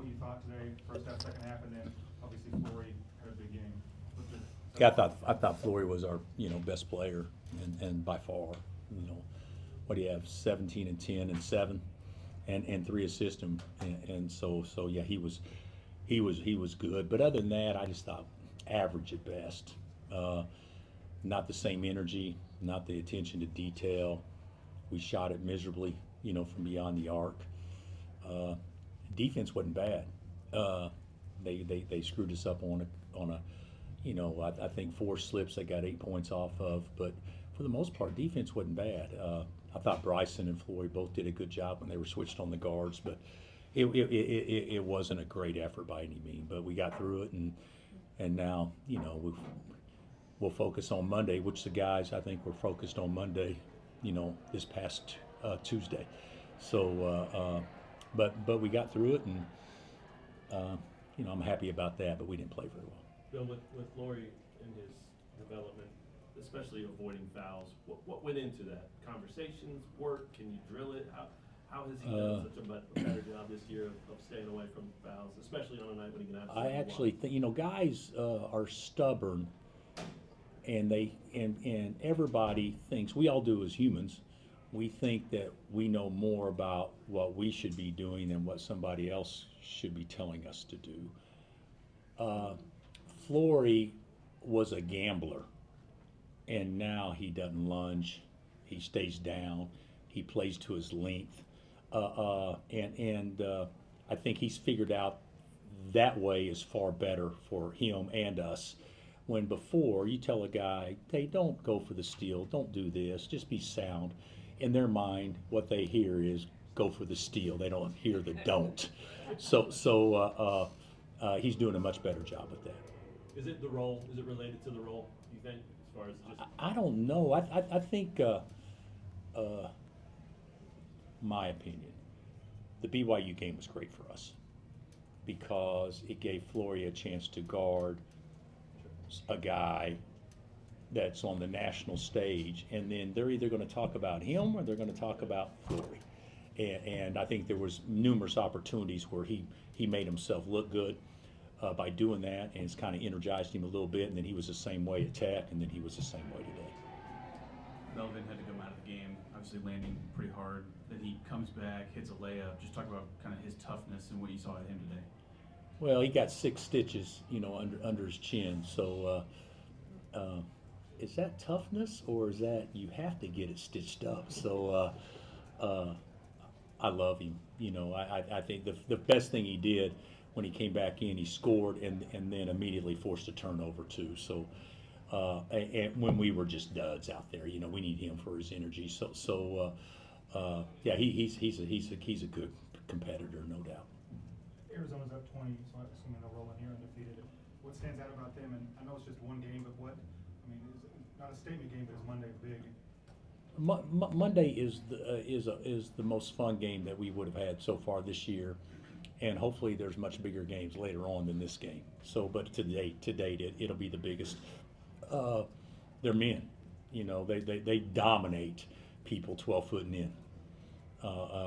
what you thought today, first half, second half, and then obviously Flory had a big game. Yeah, I thought Flory was our best player, and by far, what do you have, 17 and 10 and 7, and 3 assists and so yeah, he was good. But other than that, I just thought average at best. Not the same energy, not the attention to detail. We shot it miserably, from beyond the arc. Defense wasn't bad. They screwed us up on a I think 4 slips they got 8 points off of, but for the most part, defense wasn't bad. I thought Bryson and Floyd both did a good job when they were switched on the guards, but it wasn't a great effort by any means. But we got through it, and now we'll focus on Monday, which the guys I think were focused on Monday, this past Tuesday. So, but we got through it, and I'm happy about that. But we didn't play very well. Bill, with Flory in his development, especially avoiding fouls, what went into that? Conversations, work, can you drill it? How has he done such a better job this year of staying away from fouls, especially on a night when he can have I actually think guys are stubborn, and and everybody thinks, we all do as humans, we think that we know more about what we should be doing than what somebody else should be telling us to do. Flory was a gambler, and now he doesn't lunge. He stays down. He plays to his length, and I think he's figured out that way is far better for him and us. When before you tell a guy, hey, don't go for the steal, don't do this, just be sound. In their mind, what they hear is go for the steal. They don't hear the don't. So he's doing a much better job with that. Is it the role? Is it related to the role, you think, as far as just... I don't know. I think, my opinion, the BYU game was great for us because it gave Flory a chance to guard a guy that's on the national stage, and then they're either going to talk about him or they're going to talk about Flory. And I think there was numerous opportunities where he made himself look good by doing that, and it's kind of energized him a little bit, and then he was the same way at Tech, and then he was the same way today. Melvin had to come out of the game, obviously landing pretty hard. Then he comes back, hits a layup. Just talk about kind of his toughness and what you saw of him today. Well, he got 6 stitches, under his chin. So, is that toughness, or is that you have to get it stitched up? So, I love him. I think the best thing he did when he came back in, he scored and then immediately forced a turnover too. So, and when we were just duds out there, we need him for his energy. So, yeah, he's a good competitor, no doubt. Arizona's up 20, so I'm assuming they'll roll in here undefeated. What stands out about them? And I know it's just one game, but is not a statement game, but is Monday big? Monday is the most fun game that we would have had so far this year, and hopefully there's much bigger games later on than this game. So, but to date, it'll be the biggest. They're men, they dominate people 12 foot and in.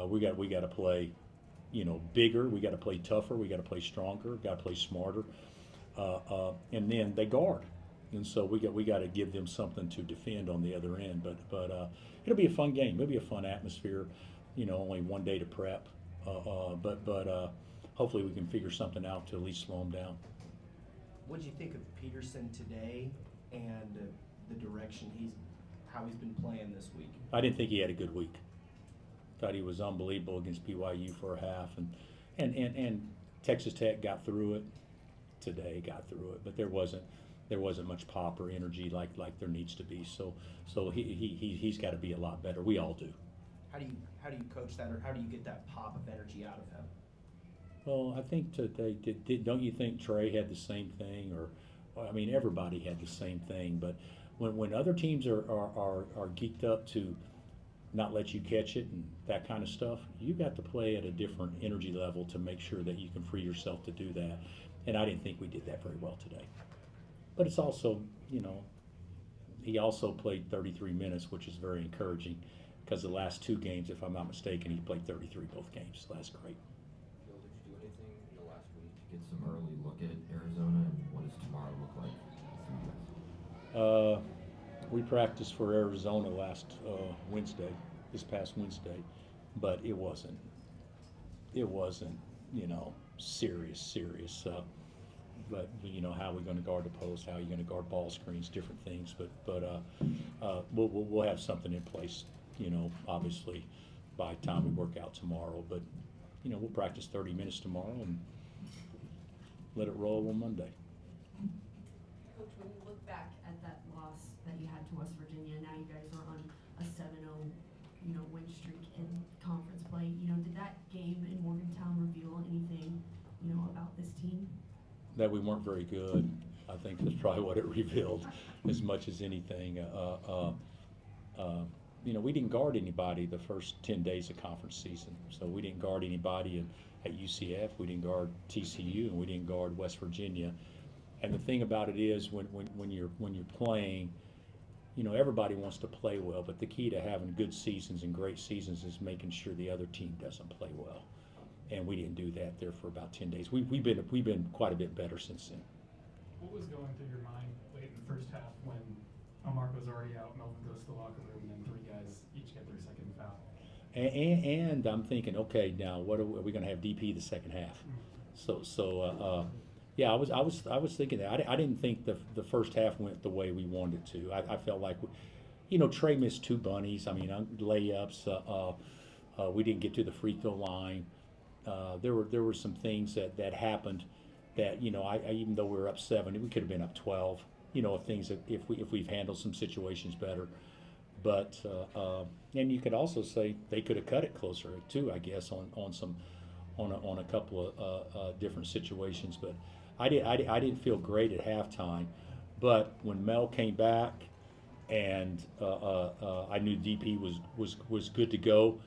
We got to play, bigger. We got to play tougher. We got to play stronger. Got to play smarter, and then they guard. And so we got to give them something to defend on the other end. But it'll be a fun game. It'll be a fun atmosphere. Only one day to prep. But hopefully we can figure something out to at least slow them down. What did you think of Peterson today and the direction how he's been playing this week? I didn't think he had a good week. Thought he was unbelievable against BYU for a half, and Texas Tech got through it today. But there wasn't much pop or energy like there needs to be. So he's got to be a lot better. We all do. How do you coach that, or how do you get that pop of energy out of him? Well, I think today, don't you think Trey had the same thing, or everybody had the same thing. But when other teams are geeked up to not let you catch it and that kind of stuff, you got to play at a different energy level to make sure that you can free yourself to do that. And I didn't think we did that very well today. But it's also, he also played 33 minutes, which is very encouraging, because the last 2 games, if I'm not mistaken, he played 33 both games. So that's great. Bill, did you do anything in the get some early look at Arizona, and what does tomorrow look like for you guys? We practiced for Arizona this past Wednesday, but it wasn't, serious. But how we're going to guard the post, how you're going to guard ball screens, different things. But we'll have something in place, obviously by the time we work out tomorrow. But we'll practice 30 minutes tomorrow and let it roll on Monday. Coach, when you look back at that loss that you had to West Virginia, now you guys are on a 7-0, win streak in conference play. Did that game in Morgantown reveal anything, about this team? That we weren't very good. I think that's probably what it revealed as much as anything. We didn't guard anybody the first 10 days of conference season. So we didn't guard anybody at UCF, we didn't guard TCU, and we didn't guard West Virginia. And the thing about it is when you're playing, everybody wants to play well, but the key to having good seasons and great seasons is making sure the other team doesn't play well. And we didn't do that there for about 10 days. We've been quite a bit better since then. What was going through your mind late in the first half when Mark was already out, Melvin goes to the locker room, and then 3 guys each get their second foul? And I'm thinking, okay, now what are we going to have DP the second half? Yeah, I was thinking that. I didn't think the first half went the way we wanted it to. I felt like, Trey missed 2 bunnies. I mean, layups. We didn't get to the free throw line. There were some things that happened that I even though we were up 7, we could have been up 12. Things that if we've handled some situations better. But and you could also say they could have cut it closer too, I guess, on a couple of different situations. But I didn't feel great at halftime. But when Mel came back and I knew DP was good to go,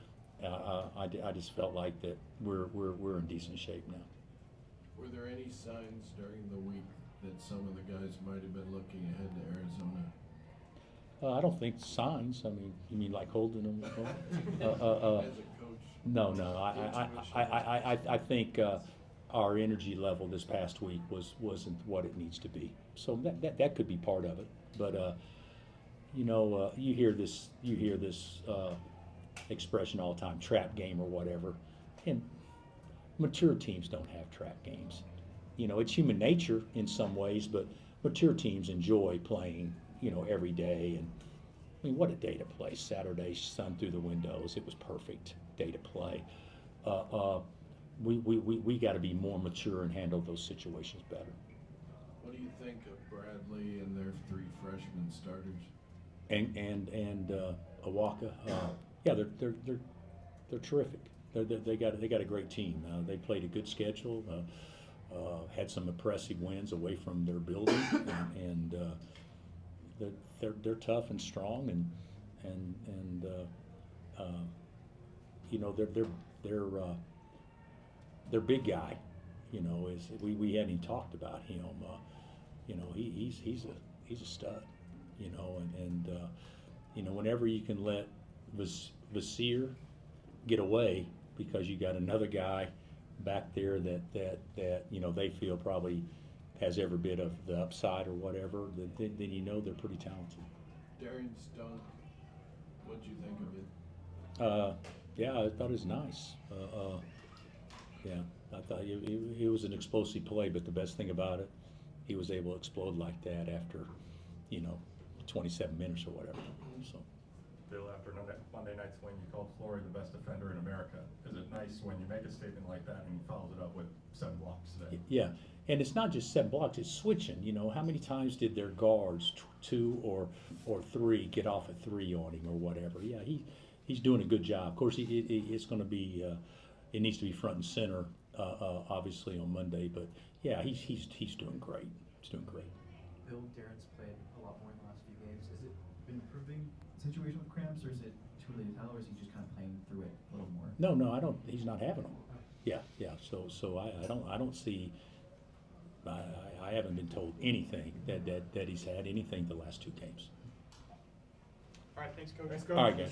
I just felt like that we're in decent shape now. Were there any signs during the week that some of the guys might have been looking ahead to Arizona? I don't think signs. I mean, you mean like holding them? As a coach? No. I think our energy level this past week wasn't what it needs to be. So that could be part of it. But you hear this expression all the time, trap game or whatever, and mature teams don't have trap games. It's human nature in some ways, but mature teams enjoy playing, every day. And I mean, what a day to play. Saturday, sun through the windows. It was perfect day to play. We got to be more mature and handle those situations better. What do you think of Bradley and their 3 freshman starters? And Awaka, yeah, they're terrific. They got a great team. They played a good schedule. Had some impressive wins away from their building, and they're tough and strong, and their big guy, is we hadn't even talked about him. He's a stud, and whenever you can let Vasir get away because you got another guy back there that they feel probably has every bit of the upside or whatever, then they're pretty talented. Darian's dunk, what'd you think of it? Yeah, I thought it was nice. Yeah, I thought it was an explosive play, but the best thing about it, he was able to explode like that after 27 minutes or whatever. So. Bill, after Monday night's win, you called Flory the best defender in America. Is it nice when you make a statement like that and he follows it up with 7 blocks today? Yeah, and it's not just 7 blocks, it's switching. How many times did their guards, 2 or 3, get off a 3 on him or whatever? Yeah, he's doing a good job. Of course, it's going to be, it needs to be front and center, obviously, on Monday. But, yeah, he's doing great. He's doing great. Bill, Darren's played a lot more in the last few games. Has it been improving situation with cramps, or is it too early to tell, or is he just kind of playing through it a little more? No, I don't. He's not having them. Yeah. So I don't see. I haven't been told anything that he's had anything the last 2 games. All right, thanks, Coach. All right, guys.